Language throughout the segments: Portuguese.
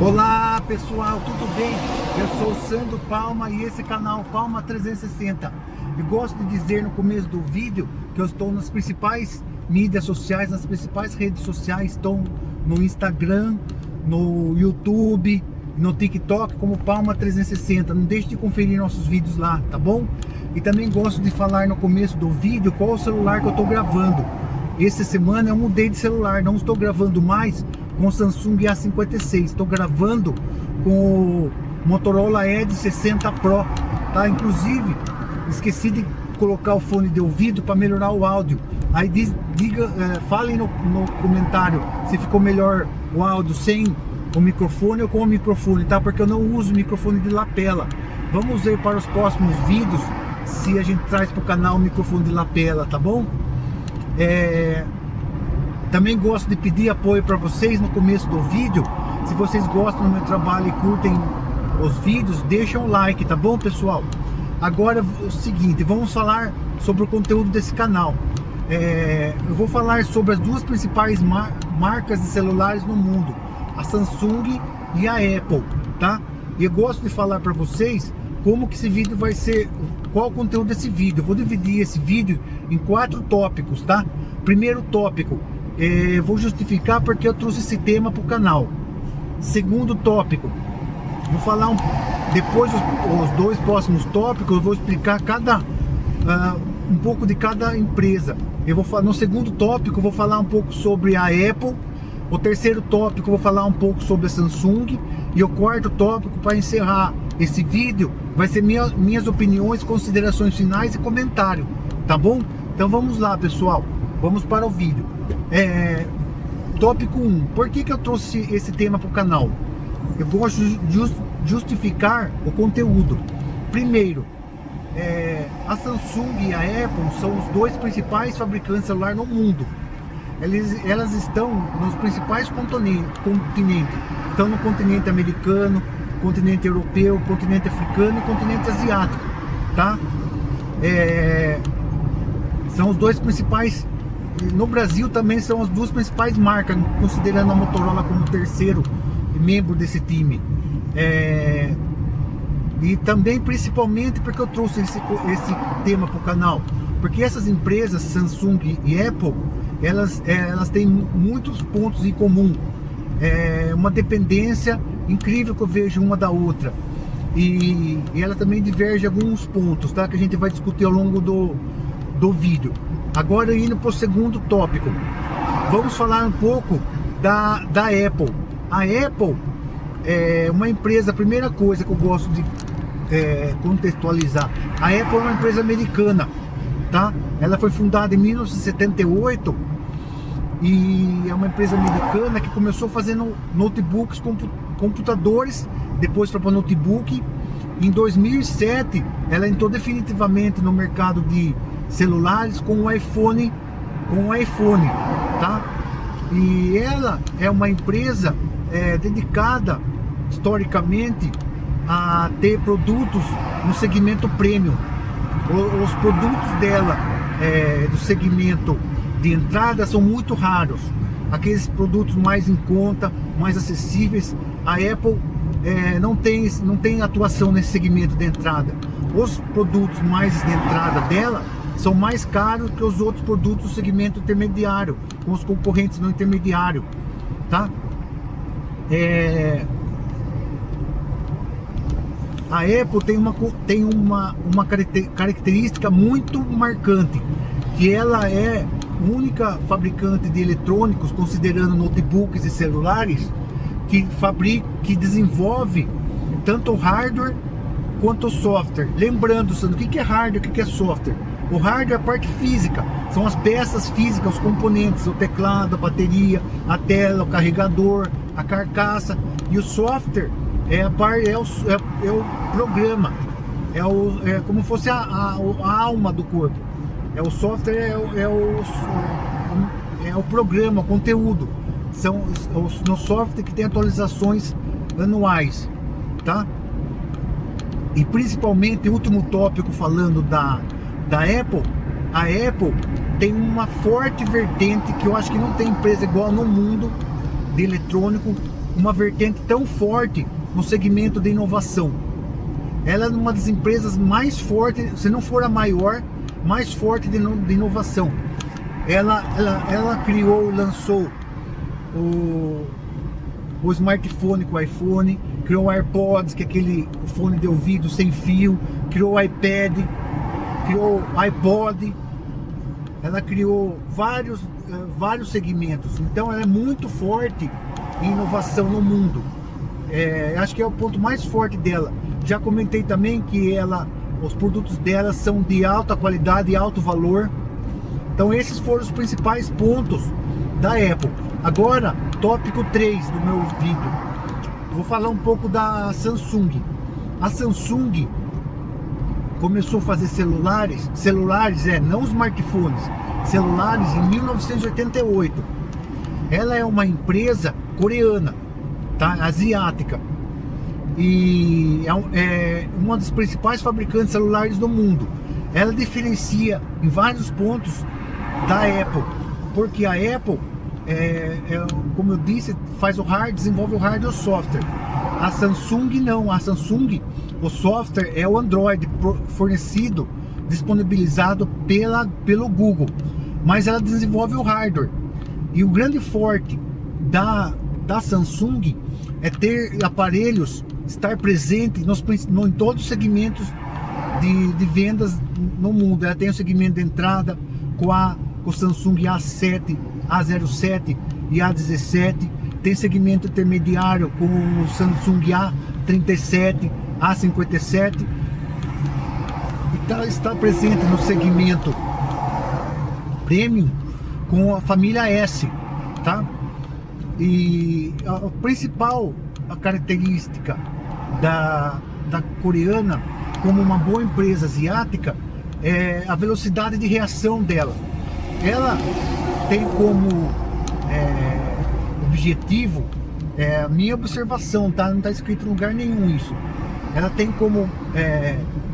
Olá pessoal, tudo bem? Eu sou o Sandro Palma e esse canal Palma 360. E gosto de dizer no começo do vídeo que eu estou nas principais mídias sociais, nas principais redes sociais. Estou no Instagram, no YouTube, no TikTok como Palma 360. Não deixe de conferir nossos vídeos lá, tá bom? E também gosto de falar no começo do vídeo qual o celular que eu estou gravando. Essa semana eu mudei de celular, não estou gravando mais com o Samsung A56, estou gravando com o Motorola Edge 60 Pro, tá? Inclusive, esqueci de colocar o fone de ouvido para melhorar o áudio. Aí falem no comentário se ficou melhor o áudio sem o microfone ou com o microfone, tá? Porque eu não uso microfone de lapela. Vamos ver para os próximos vídeos se a gente traz para o canal o microfone de lapela, tá bom? Também gosto de pedir apoio para vocês no começo do vídeo. Se vocês gostam do meu trabalho e curtem os vídeos, deixem um like, tá bom, pessoal? Agora o seguinte, vamos falar sobre o conteúdo desse canal. Eu vou falar sobre as duas principais marcas de celulares no mundo, a Samsung e a Apple, tá? E eu gosto de falar para vocês como que esse vídeo vai ser, qual o conteúdo desse vídeo. Eu vou dividir esse vídeo em 4 tópicos, tá? Primeiro tópico, vou justificar porque eu trouxe esse tema para o canal. Segundo tópico, vou falar depois os 2 próximos tópicos, eu vou explicar um pouco de cada empresa. Eu vou falar no segundo tópico, eu vou falar um pouco sobre a Apple. O terceiro tópico, eu vou falar um pouco sobre a Samsung. E o quarto tópico, para encerrar esse vídeo, vai ser minhas opiniões, considerações finais e comentário, tá bom? Então vamos lá, pessoal, vamos para o vídeo. Tópico 1, por que eu trouxe esse tema para o canal? Eu gosto de justificar o conteúdo. Primeiro, a Samsung e a Apple são os 2 principais fabricantes de celular no mundo. Elas estão nos principais continentes. Estão no continente americano, continente europeu, continente africano e continente asiático, tá? São os 2 principais. No Brasil também são as 2 principais marcas, considerando a Motorola como terceiro membro desse time. E também, principalmente, porque eu trouxe esse tema para o canal, porque essas empresas, Samsung e Apple, elas têm muitos pontos em comum. Uma dependência incrível que eu vejo uma da outra, e ela também diverge alguns pontos, tá? Que a gente vai discutir ao longo do vídeo. Agora, indo para o segundo tópico, vamos falar um pouco da Apple. A Apple é uma empresa, a primeira coisa que eu gosto de contextualizar, a Apple é uma empresa americana, tá? Ela foi fundada em 1978 e é uma empresa americana que começou fazendo notebooks, computadores, depois foi para notebook. Em 2007 ela entrou definitivamente no mercado de celulares com o iPhone, tá? E ela é uma empresa dedicada historicamente a ter produtos no segmento premium. Os produtos dela do segmento de entrada são muito raros. Aqueles produtos mais em conta, mais acessíveis, a Apple não tem atuação nesse segmento de entrada. Os produtos mais de entrada dela são mais caros que os outros produtos do segmento intermediário, com os concorrentes no intermediário, tá? A Apple tem uma característica muito marcante, que ela é a única fabricante de eletrônicos, considerando notebooks e celulares, que desenvolve tanto o hardware quanto o software. Lembrando, Sandro, o que é hardware e o que é software? O hardware é a parte física, são as peças físicas, os componentes, o teclado, a bateria, a tela, o carregador, a carcaça. E o software é o programa, é como se fosse a alma do corpo. O software é o programa, o conteúdo. São no software que tem atualizações anuais, tá? E principalmente, o último tópico, falando da Apple, a Apple tem uma forte vertente que eu acho que não tem empresa igual no mundo de eletrônico, uma vertente tão forte no segmento de inovação. Ela é uma das empresas mais fortes, se não for a maior, mais forte de inovação. Ela criou, lançou o smartphone com o iPhone, criou o AirPods, que é aquele fone de ouvido sem fio, criou o iPad, criou o iPod. Ela criou vários segmentos. Então ela é muito forte em inovação no mundo. Acho que é o ponto mais forte dela. Já comentei também que os produtos dela são de alta qualidade e alto valor. Então esses foram os principais pontos da Apple. Agora, tópico 3 do meu vídeo. Vou falar um pouco da Samsung. A Samsung começou a fazer celulares, não smartphones, celulares em 1988. Ela é uma empresa coreana, tá? Asiática. E é uma das principais fabricantes de celulares do mundo. Ela diferencia em vários pontos da Apple, porque a Apple, como eu disse, faz o hardware, desenvolve o hardware e o software. A Samsung não, a Samsung, o software é o Android fornecido, disponibilizado pelo Google, mas ela desenvolve o hardware. E o grande forte da Samsung é ter aparelhos, estar presente em todos os segmentos de vendas no mundo. Ela tem o segmento de entrada com o Samsung A7, A07 e A17, tem segmento intermediário com o Samsung A37, A57, e está presente no segmento premium com a família S, tá? E a principal característica da coreana como uma boa empresa asiática é a velocidade de reação dela. Ela tem como objetivo, a minha observação, tá? Não está escrito em lugar nenhum isso. Ela tem como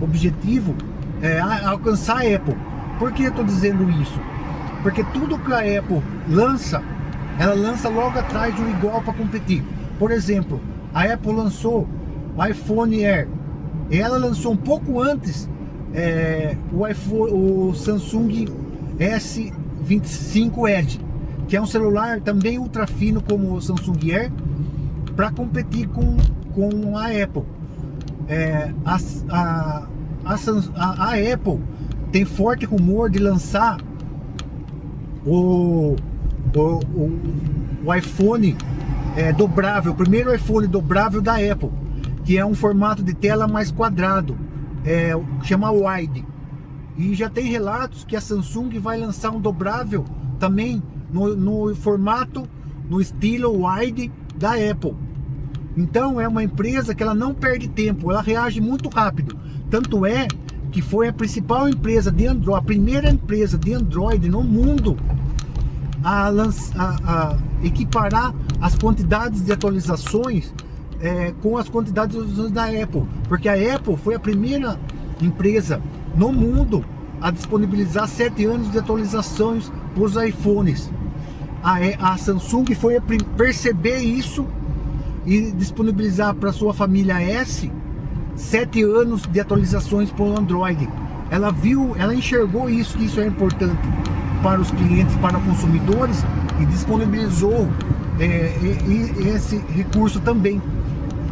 objetivo alcançar a Apple. Por que eu estou dizendo isso? Porque tudo que a Apple lança, ela lança logo atrás um igual para competir. Por exemplo, a Apple lançou o iPhone Air. Ela lançou um pouco antes o Samsung S25 Edge, que é um celular também ultra fino como o Samsung Air, para competir com a Apple. A Apple tem forte rumor de lançar o iPhone dobrável, o primeiro iPhone dobrável da Apple, que é um formato de tela mais quadrado, chama Wide. E já tem relatos que a Samsung vai lançar um dobrável também no formato, no estilo Wide da Apple. Então é uma empresa que ela não perde tempo, ela reage muito rápido. Tanto é que foi a principal empresa de Android, a primeira empresa de Android no mundo a equiparar as quantidades de atualizações com as quantidades da Apple, porque a Apple foi a primeira empresa no mundo a disponibilizar 7 anos de atualizações para os iPhones. A Samsung foi a perceber isso e disponibilizar para sua família S 7 anos de atualizações para o Android. Ela enxergou isso, que isso é importante para os clientes, para consumidores, e disponibilizou esse recurso também.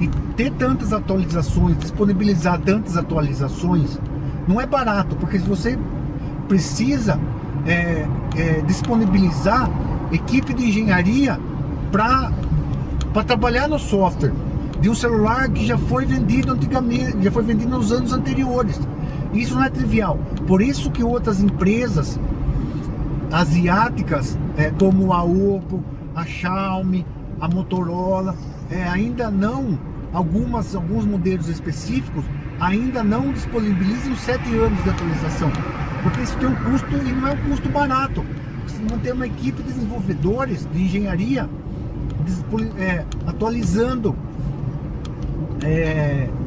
E ter tantas atualizações, disponibilizar tantas atualizações, não é barato, porque se você precisa disponibilizar equipe de engenharia para trabalhar no software de um celular que já foi vendido antigamente, já foi vendido nos anos anteriores. Isso não é trivial. Por isso que outras empresas asiáticas, como a Oppo, a Xiaomi, a Motorola, ainda não, alguns modelos específicos ainda não disponibilizam 7 anos de atualização, porque isso tem um custo e não é um custo barato. Você manter uma equipe de desenvolvedores de engenharia atualizando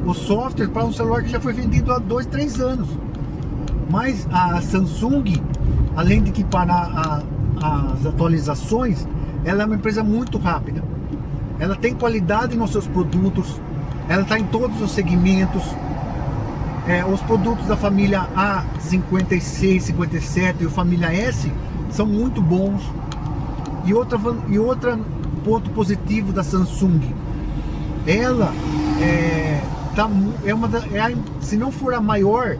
o software para um celular que já foi vendido há 2, 3 anos. Mas a Samsung, além de equiparar as atualizações, ela é uma empresa muito rápida. ela tem qualidade nos seus produtos, ela está em todos os segmentos. Os produtos da família A56, 57 e a família S são muito bons. E outra ponto positivo da Samsung, ela se não for a maior,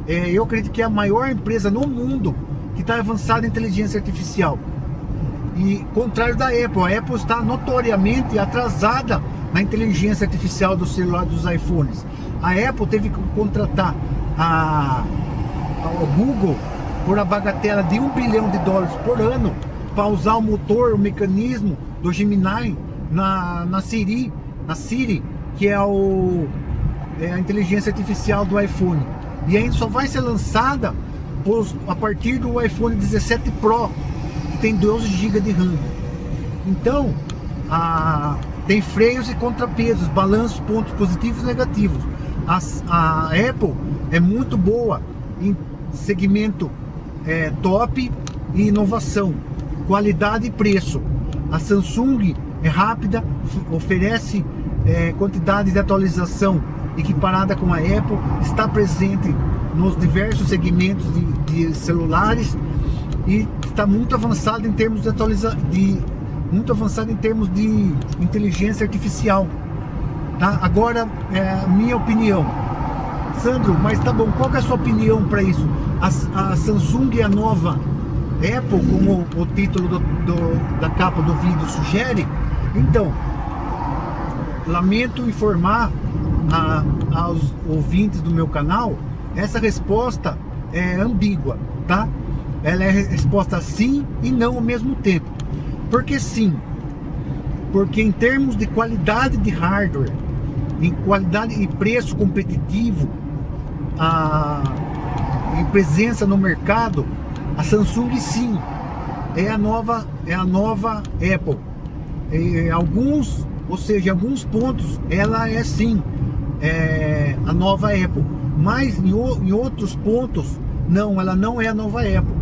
eu acredito que é a maior empresa no mundo que está avançada em inteligência artificial. E contrário da Apple, a Apple está notoriamente atrasada na inteligência artificial do celular, dos iPhones. A Apple teve que contratar o Google por a bagatela de $1 bilhão por ano para usar o motor, o mecanismo do Gemini na Siri, que é a inteligência artificial do iPhone. E ainda só vai ser lançada a partir do iPhone 17 Pro, que tem 12 GB de RAM. Então, tem freios e contrapesos, balanços, pontos positivos e negativos. A Apple é muito boa em segmento top e inovação, qualidade e preço. A Samsung é rápida, oferece quantidade de atualização equiparada com a Apple, está presente nos diversos segmentos de celulares e está muito avançado em termos de inteligência artificial. Tá? Agora, minha opinião, Sandro, mas tá bom, qual que é a sua opinião para isso? A Samsung é a nova Apple, como o título da capa do vídeo sugere? Então, lamento informar aos ouvintes do meu canal, essa resposta é ambígua, tá? Ela é resposta sim e não ao mesmo tempo. Por que sim? Porque em termos de qualidade de hardware, em qualidade e preço competitivo, em presença no mercado, a Samsung sim é a nova Apple. Em alguns pontos ela é sim a nova Apple, mas em outros pontos não, ela não é a nova Apple.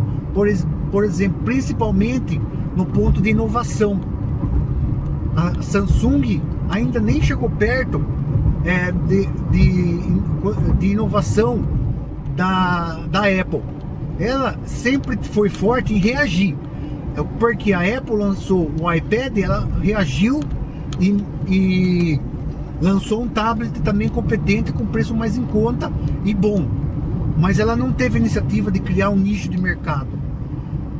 Por exemplo, principalmente no ponto de inovação. A Samsung ainda nem chegou perto de inovação da Apple. Ela sempre foi forte em reagir, porque a Apple lançou o iPad, ela reagiu e lançou um tablet também competente, com preço mais em conta e bom, mas ela não teve a iniciativa de criar um nicho de mercado.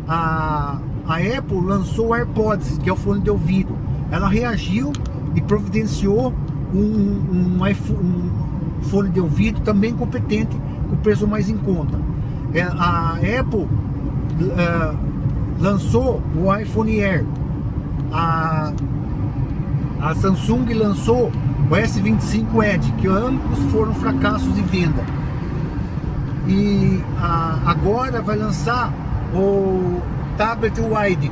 A Apple lançou o AirPods, que é o fone de ouvido. Ela reagiu e providenciou um fone de ouvido também competente, com preço mais em conta. A Apple lançou o iPhone Air. A Samsung lançou o S25 Edge, que ambos foram fracassos de venda. E agora vai lançar o tablet Wide.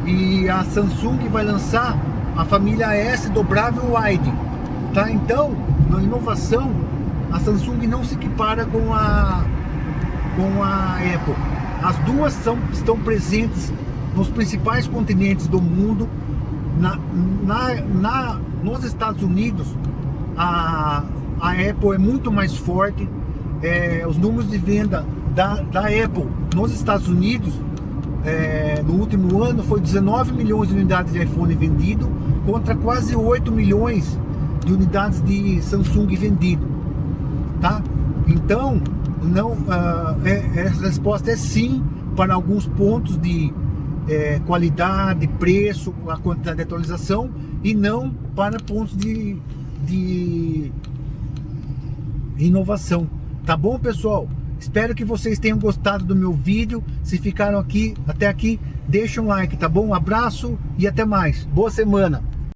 E a Samsung vai lançar a família S dobrável Wide. Tá? Então, na inovação, a Samsung não se equipara com a Apple. As duas estão presentes nos principais continentes do mundo. Nos Estados Unidos, a Apple é muito mais forte. Os números de venda da Apple nos Estados Unidos, no último ano, foi 19 milhões de unidades de iPhone vendido contra quase 8 milhões de unidades de Samsung vendido, tá? Então, não, a resposta é sim para alguns pontos de qualidade, preço, a quantidade de atualização, e não para pontos de inovação. Tá bom, pessoal? Espero que vocês tenham gostado do meu vídeo. Se ficaram até aqui, deixa um like, tá bom? Um abraço e até mais. Boa semana!